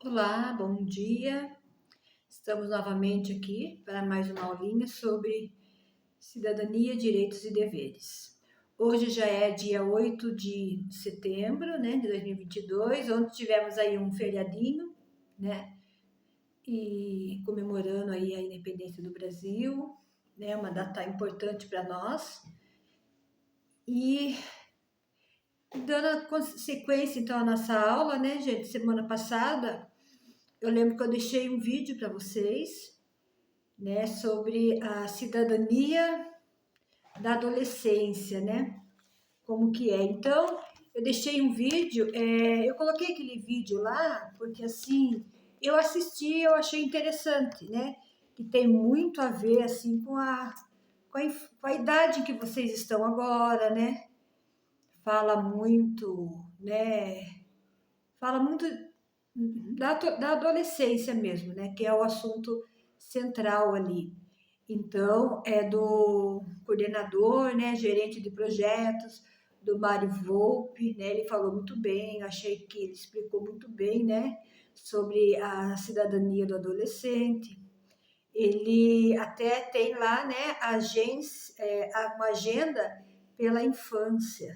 Olá, bom dia. Estamos novamente aqui para mais uma aulinha sobre cidadania, direitos e deveres. Hoje já é dia 8 de setembro, né, de 2022, onde tivemos aí um feriadinho, né, e comemorando aí a independência do Brasil, né, uma data importante para nós. E dando sequência então à nossa aula, né, gente, semana passada, eu lembro que eu deixei um vídeo para vocês, né, sobre a cidadania da adolescência, né? Como que é. Então, eu deixei um vídeo, eu coloquei aquele vídeo lá, porque assim, eu assisti, eu achei interessante, né? Que tem muito a ver, assim, com a idade que vocês estão agora, né? Fala muito, né? Fala muito da adolescência mesmo, né? Que é o assunto central ali. Então, é do coordenador, né? Gerente de projetos, do Mário Volpe, né? Ele falou muito bem, achei que ele explicou muito bem, né? Sobre a cidadania do adolescente. Ele até tem lá, né? Uma agenda pela infância,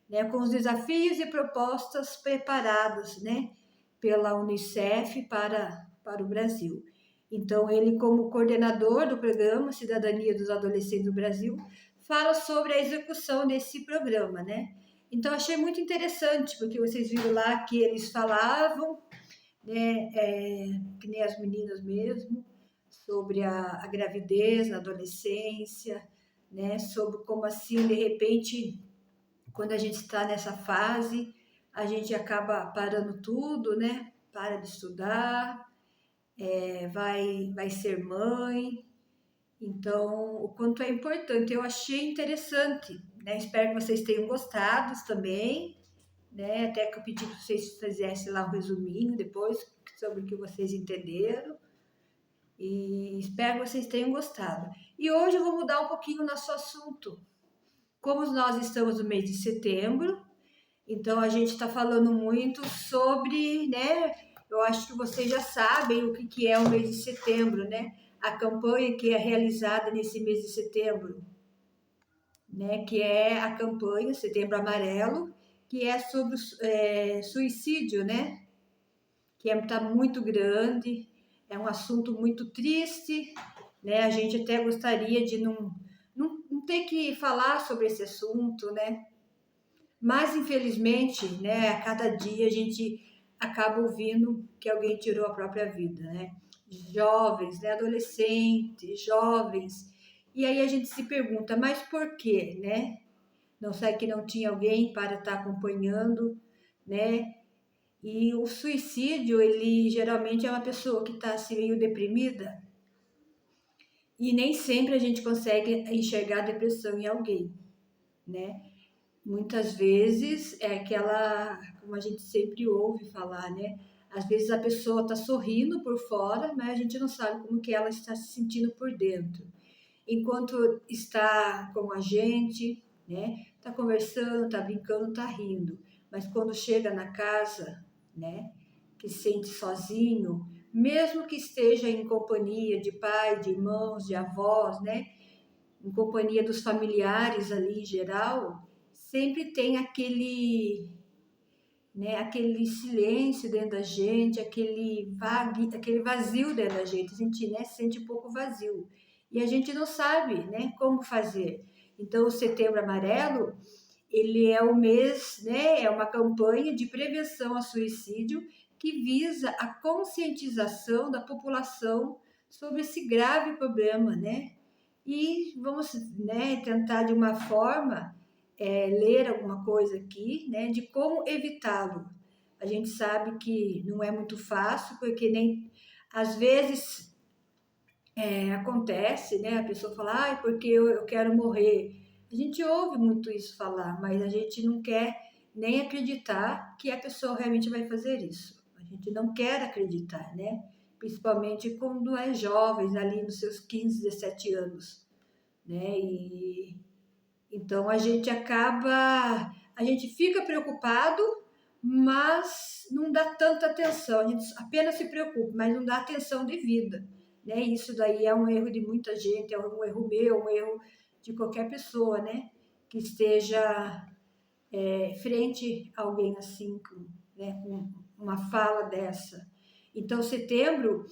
né, com os desafios e propostas preparados, né, pela Unicef para o Brasil. Então, ele, como coordenador do programa Cidadania dos Adolescentes do Brasil, fala sobre a execução desse programa, né? Então, achei muito interessante, porque vocês viram lá que eles falavam, né, que nem as meninas mesmo, sobre a gravidez na adolescência, né, sobre como assim, de repente, quando a gente está nessa fase, a gente acaba parando tudo, né? Para de estudar, vai ser mãe. Então, o quanto é importante, eu achei interessante, né? Espero que vocês tenham gostado também, né? Até que eu pedi para vocês fizessem lá um resuminho depois sobre o que vocês entenderam. E espero que vocês tenham gostado. E hoje eu vou mudar um pouquinho o nosso assunto. Como nós estamos no mês de setembro, então a gente está falando muito sobre, né? Eu acho que vocês já sabem o que é o mês de setembro, né? A campanha que é realizada nesse mês de setembro, né? Que é a campanha Setembro Amarelo, que é sobre suicídio, né? Que está muito grande, é um assunto muito triste, né? A gente até gostaria de não ter que falar sobre esse assunto, né? Mas, infelizmente, né, a cada dia a gente acaba ouvindo que alguém tirou a própria vida, né? Jovens, né, adolescentes, jovens. E aí a gente se pergunta, mas por quê, né? Não sei que não tinha alguém para estar acompanhando, né? E o suicídio, ele geralmente é uma pessoa que está assim meio deprimida e nem sempre a gente consegue enxergar a depressão em alguém, né? Muitas vezes é aquela, como a gente sempre ouve falar, né? Às vezes a pessoa está sorrindo por fora, mas a gente não sabe como que ela está se sentindo por dentro. Enquanto está com a gente, né? Está conversando, está brincando, está rindo. Mas quando chega na casa, né? Que se sente sozinho, mesmo que esteja em companhia de pai, de irmãos, de avós, né? Em companhia dos familiares ali em geral, sempre tem aquele, né, aquele silêncio dentro da gente, aquele vazio dentro da gente, a gente, né, se sente um pouco vazio. E a gente não sabe, né, como fazer. Então, o Setembro Amarelo, ele é o mês, né, é uma campanha de prevenção ao suicídio que visa a conscientização da população sobre esse grave problema, né? E vamos, né, tentar de uma forma ler alguma coisa aqui, né, de como evitá-lo. A gente sabe que não é muito fácil, porque nem às vezes acontece, né, a pessoa fala, porque eu quero morrer. A gente ouve muito isso falar, mas a gente não quer nem acreditar que a pessoa realmente vai fazer isso. A gente não quer acreditar, né? Principalmente quando é jovens, ali nos seus 15, 17 anos, né? E então a gente fica preocupado, mas não dá tanta atenção, a gente apenas se preocupa, mas não dá atenção devida, né? Isso daí é um erro de muita gente, é um erro meu, um erro de qualquer pessoa, né? Que esteja frente a alguém assim, com uma fala dessa. Então, setembro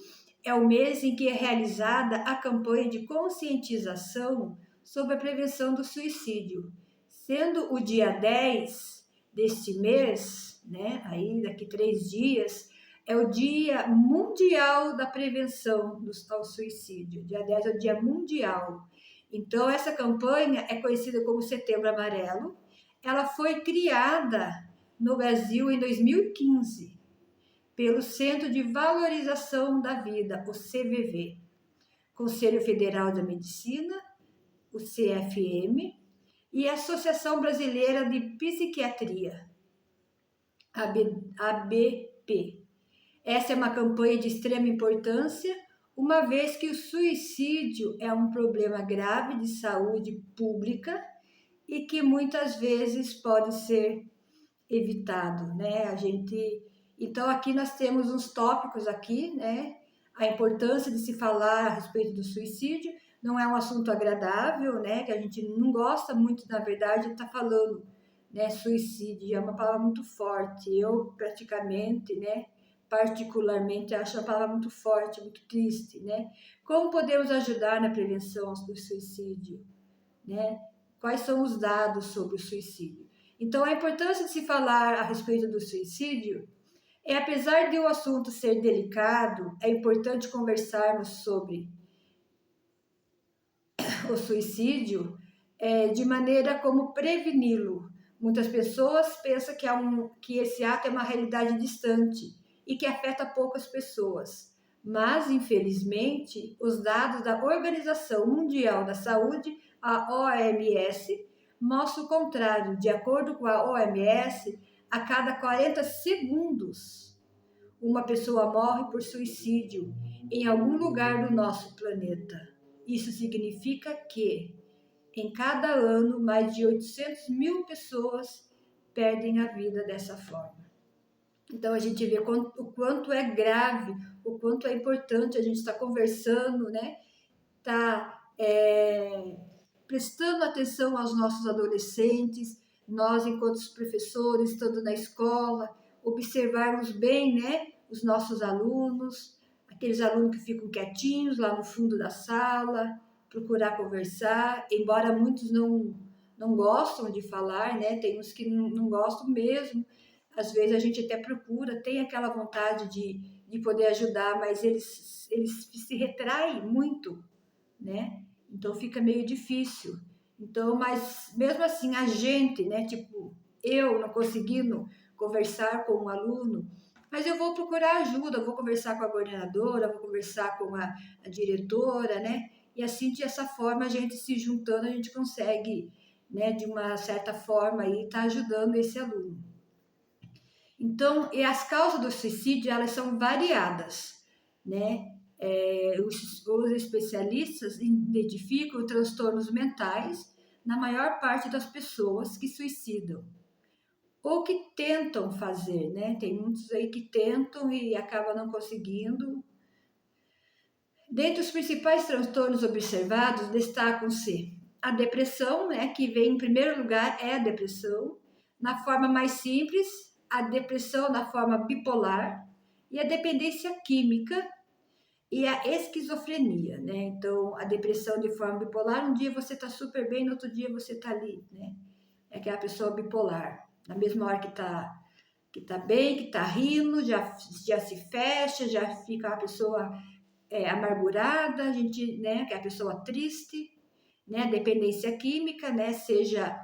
é o mês em que é realizada a campanha de conscientização sobre a prevenção do suicídio, sendo o dia 10 deste mês, né, aí daqui 3 dias, é o Dia Mundial da Prevenção ao Suicídio. Dia 10 é o Dia Mundial. Então, essa campanha é conhecida como Setembro Amarelo. Ela foi criada no Brasil em 2015 pelo Centro de Valorização da Vida, o CVV, Conselho Federal da Medicina, o CFM, e a Associação Brasileira de Psiquiatria, ABP. Essa é uma campanha de extrema importância, uma vez que o suicídio é um problema grave de saúde pública e que muitas vezes pode ser evitado, né? Então aqui nós temos uns tópicos aqui, né? A importância de se falar a respeito do suicídio não é um assunto agradável, né? Que a gente não gosta muito, na verdade, de estar falando, né? Suicídio é uma palavra muito forte. Eu praticamente, né? Particularmente acho a palavra muito forte, muito triste, né? Como podemos ajudar na prevenção do suicídio, né? Quais são os dados sobre o suicídio? Então, a importância de se falar a respeito do suicídio é, apesar de o assunto ser delicado, é importante conversarmos sobre o suicídio de maneira como preveni-lo. Muitas pessoas pensam que esse ato é uma realidade distante e que afeta poucas pessoas. Mas, infelizmente, os dados da Organização Mundial da Saúde, a OMS, mostram o contrário. De acordo com a OMS, a cada 40 segundos, uma pessoa morre por suicídio em algum lugar do nosso planeta. Isso significa que, em cada ano, mais de 800 mil pessoas perdem a vida dessa forma. Então, a gente vê o quanto é grave, o quanto é importante a gente estar conversando, né? Prestando atenção aos nossos adolescentes, nós, enquanto professores, estando na escola, observarmos bem, né? Os nossos alunos, aqueles alunos que ficam quietinhos lá no fundo da sala, procurar conversar, embora muitos não gostam de falar, né? Tem uns que não gostam mesmo. Às vezes a gente até procura, tem aquela vontade de poder ajudar, mas eles se retraem muito, né? Então fica meio difícil. Então, mas mesmo assim, a gente, né? Tipo, eu não conseguindo conversar com um aluno, mas eu vou procurar ajuda, vou conversar com a coordenadora, vou conversar com a diretora, né? E assim, dessa forma, a gente se juntando, a gente consegue, né, de uma certa forma, aí, tá ajudando esse aluno. Então, e as causas do suicídio, elas são variadas, né? Os especialistas identificam transtornos mentais na maior parte das pessoas que suicidam ou que tentam fazer, né? Tem muitos aí que tentam e acabam não conseguindo. Dentre os principais transtornos observados, destacam-se a depressão, né? Que vem em primeiro lugar, é a depressão. Na forma mais simples, a depressão na forma bipolar e a dependência química e a esquizofrenia, né? Então, a depressão de forma bipolar, um dia você tá super bem, no outro dia você tá ali, né? É aquela pessoa bipolar. Na mesma hora que tá bem, que tá rindo, já se fecha, já fica uma pessoa amargurada, a gente, né? Que é a pessoa triste, né? Dependência química, né? Seja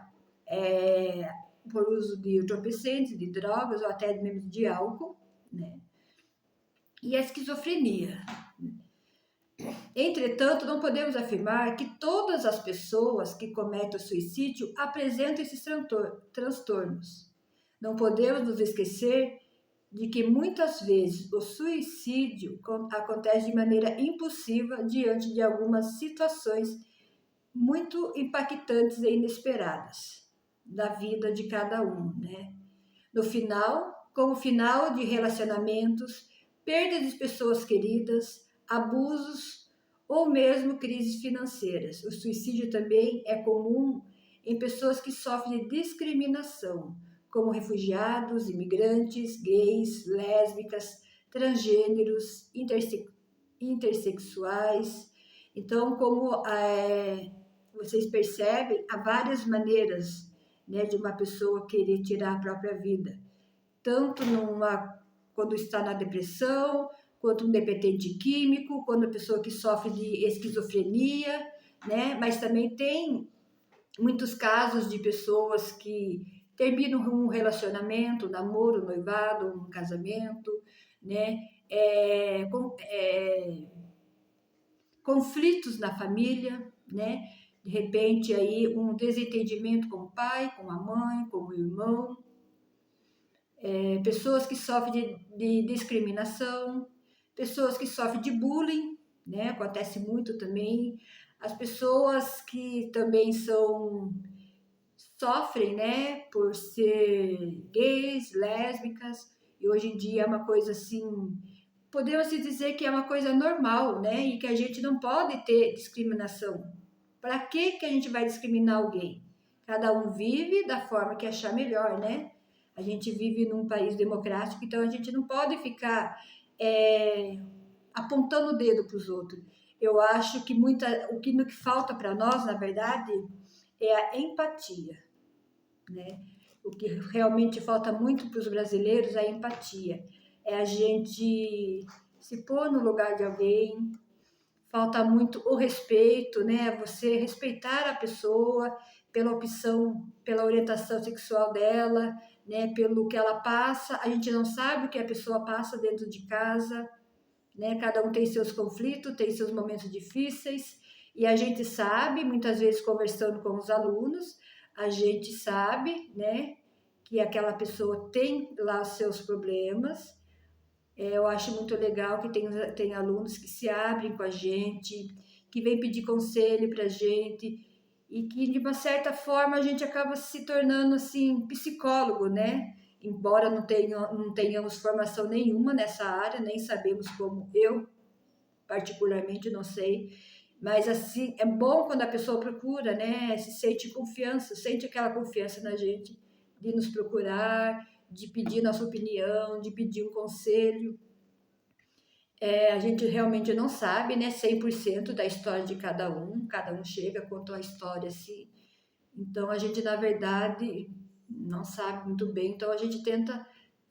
por uso de entorpecentes, de drogas ou até mesmo de álcool, né? E a esquizofrenia. Entretanto, não podemos afirmar que todas as pessoas que cometem o suicídio apresentam esses transtornos. Não podemos nos esquecer de que muitas vezes o suicídio acontece de maneira impulsiva diante de algumas situações muito impactantes e inesperadas da vida de cada um, né? No final, como final de relacionamentos, perda de pessoas queridas, abusos ou mesmo crises financeiras. O suicídio também é comum em pessoas que sofrem de discriminação, como refugiados, imigrantes, gays, lésbicas, transgêneros, intersexuais. Então, como vocês percebem, há várias maneiras, né, de uma pessoa querer tirar a própria vida, tanto quando está na depressão, quanto um dependente químico, quando a pessoa que sofre de esquizofrenia, né? Mas também tem muitos casos de pessoas que terminam um relacionamento, um namoro, um noivado, um casamento, né? Conflitos na família, né? De repente aí um desentendimento com o pai, com a mãe, com o irmão, pessoas que sofrem de discriminação, pessoas que sofrem de bullying, né? Acontece muito também. As pessoas que também sofrem, né, por ser gays, lésbicas, e hoje em dia é uma coisa assim, podemos dizer que é uma coisa normal, né, e que a gente não pode ter discriminação. Para que a gente vai discriminar alguém? Cada um vive da forma que achar melhor, né? A gente vive num país democrático, então a gente não pode ficar apontando o dedo para os outros. Eu acho que o que falta para nós, na verdade, é a empatia, né? O que realmente falta muito para os brasileiros é a empatia. É a gente se pôr no lugar de alguém. Falta muito o respeito, né? Você respeitar a pessoa pela opção, pela orientação sexual dela, né? Pelo que ela passa. A gente não sabe o que a pessoa passa dentro de casa, né? Cada um tem seus conflitos, tem seus momentos difíceis, e a gente sabe, muitas vezes conversando com os alunos, a gente sabe, né, que aquela pessoa tem lá os seus problemas. Eu acho muito legal que tem alunos que se abrem com a gente, que vêm pedir conselho para a gente, e que, de uma certa forma, a gente acaba se tornando, assim, psicólogo, né? Embora não tenhamos formação nenhuma nessa área, nem sabemos como, eu particularmente não sei, mas assim, é bom quando a pessoa procura, né? Se sente confiança, sente aquela confiança na gente de nos procurar, de pedir nossa opinião, de pedir um conselho. A gente realmente não sabe, né, 100% da história de cada um chega, conta uma história assim. Então a gente, na verdade, não sabe muito bem, então a gente tenta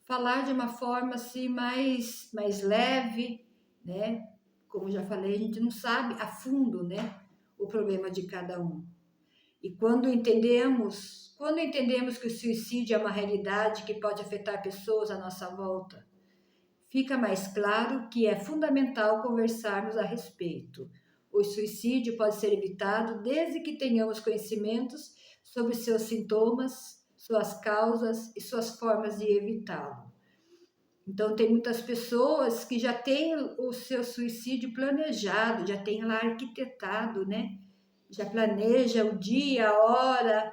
falar de uma forma assim mais leve, né? Como já falei, a gente não sabe a fundo, né, o problema de cada um. E quando entendemos que o suicídio é uma realidade que pode afetar pessoas à nossa volta, fica mais claro que é fundamental conversarmos a respeito. O suicídio pode ser evitado desde que tenhamos conhecimentos sobre seus sintomas, suas causas e suas formas de evitá-lo. Então, tem muitas pessoas que já têm o seu suicídio planejado, já tem lá arquitetado, né? Já planeja o dia, a hora,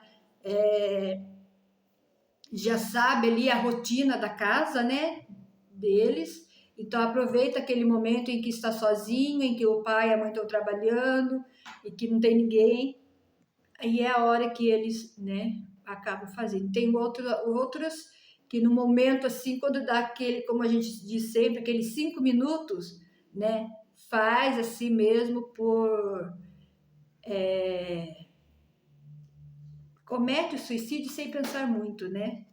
já sabe ali a rotina da casa, né? Deles. Então, aproveita aquele momento em que está sozinho, em que o pai e a mãe estão trabalhando e que não tem ninguém. Aí é a hora que eles, né, acabam fazendo. Tem outros que no momento assim, quando dá aquele, como a gente diz sempre, aqueles 5 minutos, né, faz assim mesmo comete o suicídio sem pensar muito, né?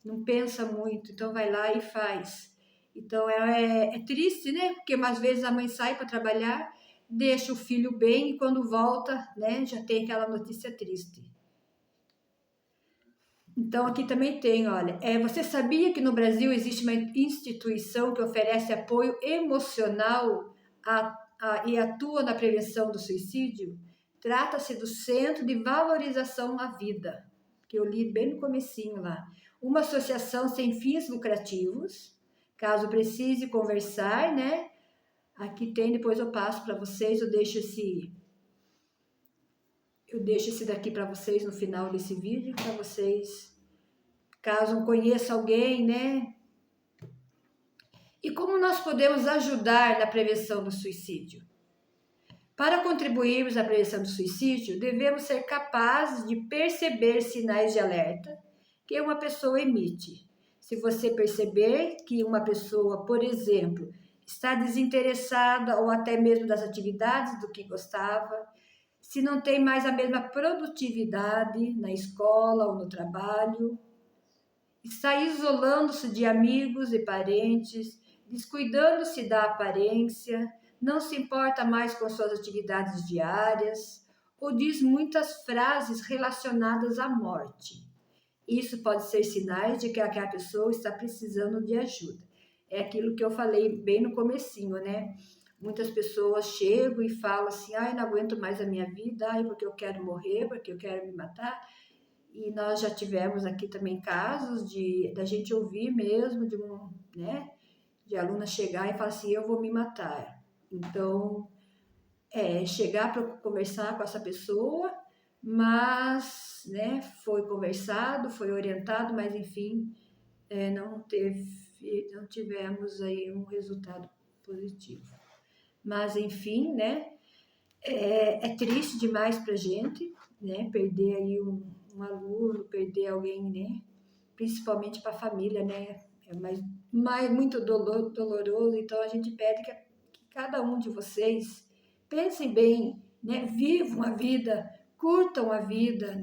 Não pensa muito, então vai lá e faz. Então é triste, né? Porque às vezes a mãe sai para trabalhar, deixa o filho bem e quando volta, né, já tem aquela notícia triste. Então, aqui também tem, olha, você sabia que no Brasil existe uma instituição que oferece apoio emocional e atua na prevenção do suicídio? Trata-se do Centro de Valorização à Vida, que eu li bem no comecinho lá. Uma associação sem fins lucrativos, caso precise conversar, né? Aqui tem, depois eu passo para vocês, eu deixo esse daqui para vocês no final desse vídeo, para vocês, caso conheça alguém, né, E como nós podemos ajudar na prevenção do suicídio? Para contribuirmos na prevenção do suicídio, devemos ser capazes de perceber sinais de alerta que uma pessoa emite. Se você perceber que uma pessoa, por exemplo, está desinteressada ou até mesmo das atividades do que gostava, se não tem mais a mesma produtividade na escola ou no trabalho, está isolando-se de amigos e parentes, descuidando-se da aparência, não se importa mais com suas atividades diárias, ou diz muitas frases relacionadas à morte. Isso pode ser sinais de que aquela pessoa está precisando de ajuda. É aquilo que eu falei bem no comecinho, né? Muitas pessoas chegam e falam assim, ai, não aguento mais a minha vida, ai, porque eu quero morrer, porque eu quero me matar. E nós já tivemos aqui também casos da gente ouvir mesmo de aluna chegar e falar assim, eu vou me matar. Então, chegar para conversar com essa pessoa, mas, né, foi conversado, foi orientado, mas enfim, não tivemos aí um resultado positivo. Mas enfim, né, é triste demais para a gente, né, perder aí um aluno, perder alguém, né, principalmente para a família, né, muito doloroso. Então a gente pede que cada um de vocês pensem bem, né, vivam a vida, curtam a vida,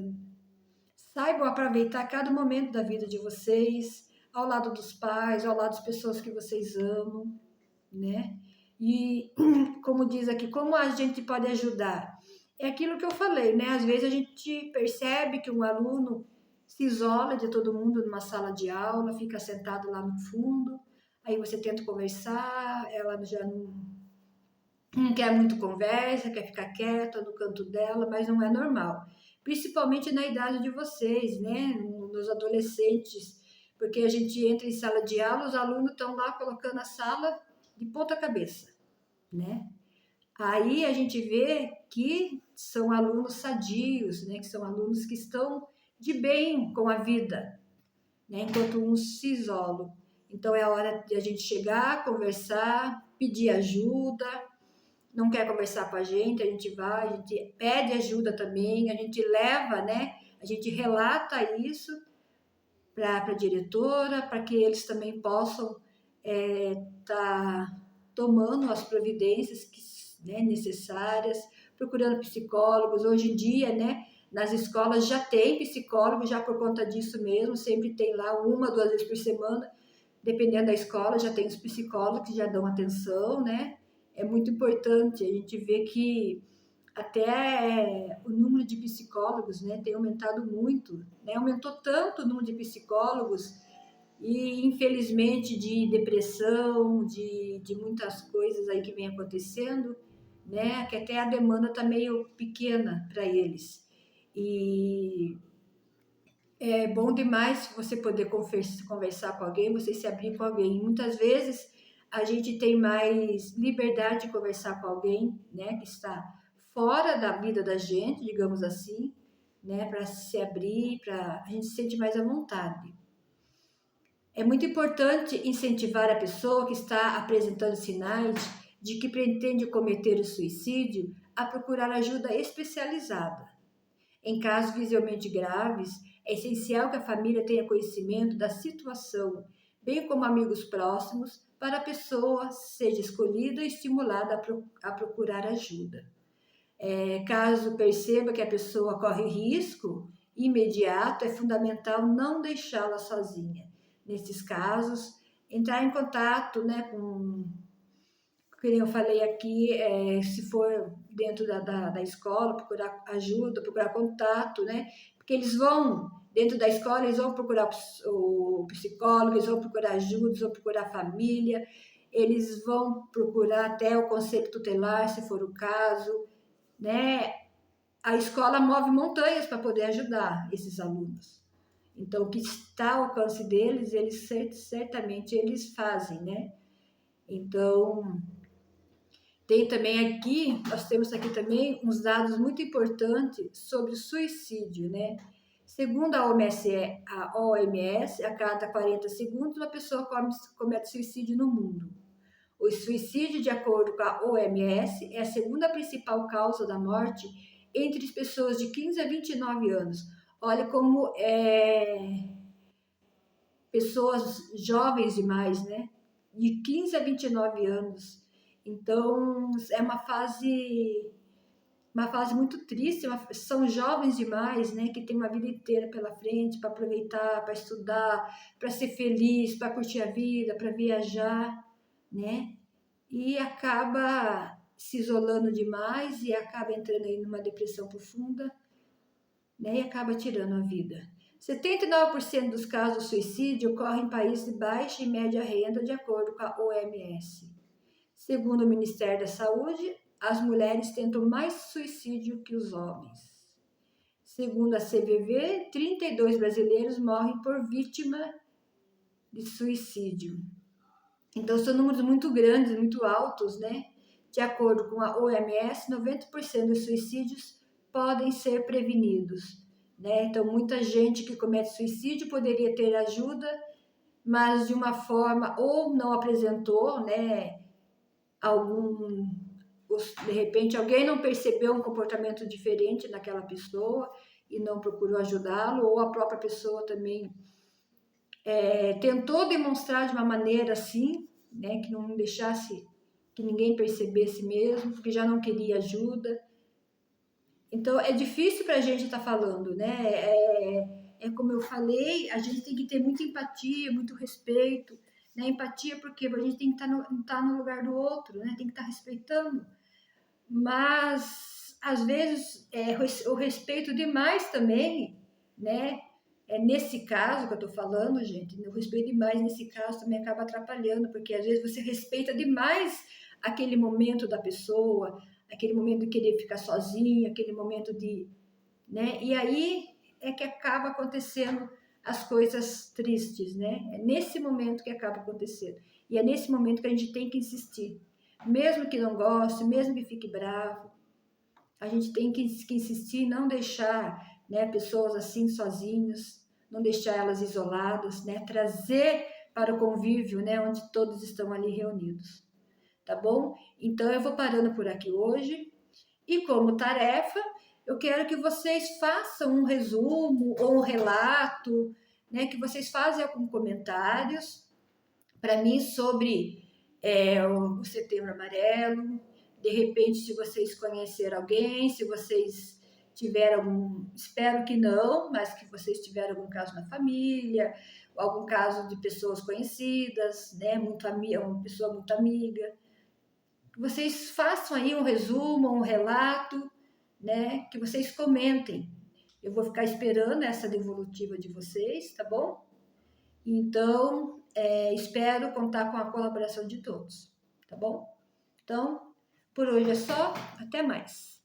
saibam aproveitar cada momento da vida de vocês, ao lado dos pais, ao lado das pessoas que vocês amam, né? E como diz aqui, como a gente pode ajudar? É aquilo que eu falei, né? Às vezes a gente percebe que um aluno se isola de todo mundo numa sala de aula, fica sentado lá no fundo, aí você tenta conversar, ela já não quer muito conversa, quer ficar quieta no canto dela, mas não é normal. Principalmente na idade de vocês, né? Nos adolescentes, porque a gente entra em sala de aula, os alunos estão lá colocando a sala de ponta cabeça, né? Aí a gente vê que são alunos sadios, né? Que são alunos que estão de bem com a vida, né? Enquanto uns se isolam. Então é a hora de a gente chegar, conversar, pedir ajuda. Não quer conversar com a gente vai, a gente pede ajuda também, a gente leva, né? A gente relata isso para a diretora, para que eles também possam tomando as providências necessárias, procurando psicólogos. Hoje em dia, né, nas escolas já tem psicólogo, já por conta disso mesmo, sempre tem lá 1, 2 vezes por semana, dependendo da escola, já tem os psicólogos que já dão atenção, né? É muito importante, a gente vê que até o número de psicólogos, né, tem aumentado muito, né? Aumentou tanto o número de psicólogos e, infelizmente, de depressão, de muitas coisas aí que vem acontecendo, né? Que até a demanda está meio pequena para eles. E é bom demais você poder conversar com alguém, você se abrir com alguém. Muitas vezes a gente tem mais liberdade de conversar com alguém, né? Que está fora da vida da gente, digamos assim, né? Para se abrir, a gente se sente mais à vontade. É muito importante incentivar a pessoa que está apresentando sinais de que pretende cometer o suicídio a procurar ajuda especializada. Em casos visivelmente graves, é essencial que a família tenha conhecimento da situação, bem como amigos próximos, para a pessoa seja escolhida e estimulada a procurar ajuda. Caso perceba que a pessoa corre risco imediato, é fundamental não deixá-la sozinha. Nesses casos, entrar em contato, né, como eu falei aqui, se for dentro da escola, procurar ajuda, procurar contato, né? Porque eles vão, dentro da escola, eles vão procurar o psicólogo, eles vão procurar ajuda, eles vão procurar a família, eles vão procurar até o conselho tutelar, se for o caso, né? A escola move montanhas para poder ajudar esses alunos. Então, o que está ao alcance deles, eles certamente eles fazem, né? Então, tem também nós temos aqui também uns dados muito importantes sobre o suicídio, né? Segundo a OMS, a cada 40 segundos uma pessoa comete suicídio no mundo. O suicídio, de acordo com a OMS, é a segunda principal causa da morte entre as pessoas de 15 a 29 anos. Olha como pessoas jovens demais, né? De 15 a 29 anos. Então, é uma fase muito triste, são jovens demais, né, que tem uma vida inteira pela frente para aproveitar, para estudar, para ser feliz, para curtir a vida, para viajar, né, e acaba se isolando demais e acaba entrando aí numa depressão profunda, né, e acaba tirando a vida. 79% dos casos de suicídio ocorrem em países de baixa e média renda, de acordo com a OMS. Segundo o Ministério da Saúde, as mulheres tentam mais suicídio que os homens. Segundo a CVV, 32 brasileiros morrem por vítima de suicídio. Então, são números muito grandes, muito altos, né? De acordo com a OMS, 90% dos suicídios podem ser prevenidos, né? Então, muita gente que comete suicídio poderia ter ajuda, mas de uma forma ou não apresentou, né? De repente alguém não percebeu um comportamento diferente naquela pessoa e não procurou ajudá-lo, ou a própria pessoa também tentou demonstrar de uma maneira assim, né, que não deixasse que ninguém percebesse mesmo, porque já não queria ajuda. Então é difícil para a gente estar falando, né? Como eu falei, a gente tem que ter muita empatia, muito respeito, né? Empatia porque a gente tem que estar no lugar do outro, né? Tem que estar respeitando. Mas às vezes o respeito demais também, né? Nesse caso que eu estou falando, gente, o respeito demais nesse caso também acaba atrapalhando, porque às vezes você respeita demais aquele momento da pessoa, aquele momento de querer ficar sozinho, aquele momento de, né? E aí é que acaba acontecendo as coisas tristes, né? É nesse momento que acaba acontecendo. E é nesse momento que a gente tem que insistir. Mesmo que não goste, mesmo que fique bravo, a gente tem que insistir, não deixar, né, pessoas assim sozinhas, não deixar elas isoladas, né? Trazer para o convívio, né, onde todos estão ali reunidos. Tá bom? Então eu vou parando por aqui hoje. E como tarefa, eu quero que vocês façam um resumo ou um relato, né, que vocês façam com comentários para mim sobre o Setembro Amarelo. De repente, se vocês conheceram alguém, se vocês tiveram algum, espero que não, mas que vocês tiveram algum caso na família, algum caso de pessoas conhecidas, né, uma pessoa muito amiga, que vocês façam aí um resumo, um relato, né, que vocês comentem. Eu vou ficar esperando essa devolutiva de vocês, tá bom? Então, espero contar com a colaboração de todos, tá bom? Então, por hoje é só, até mais.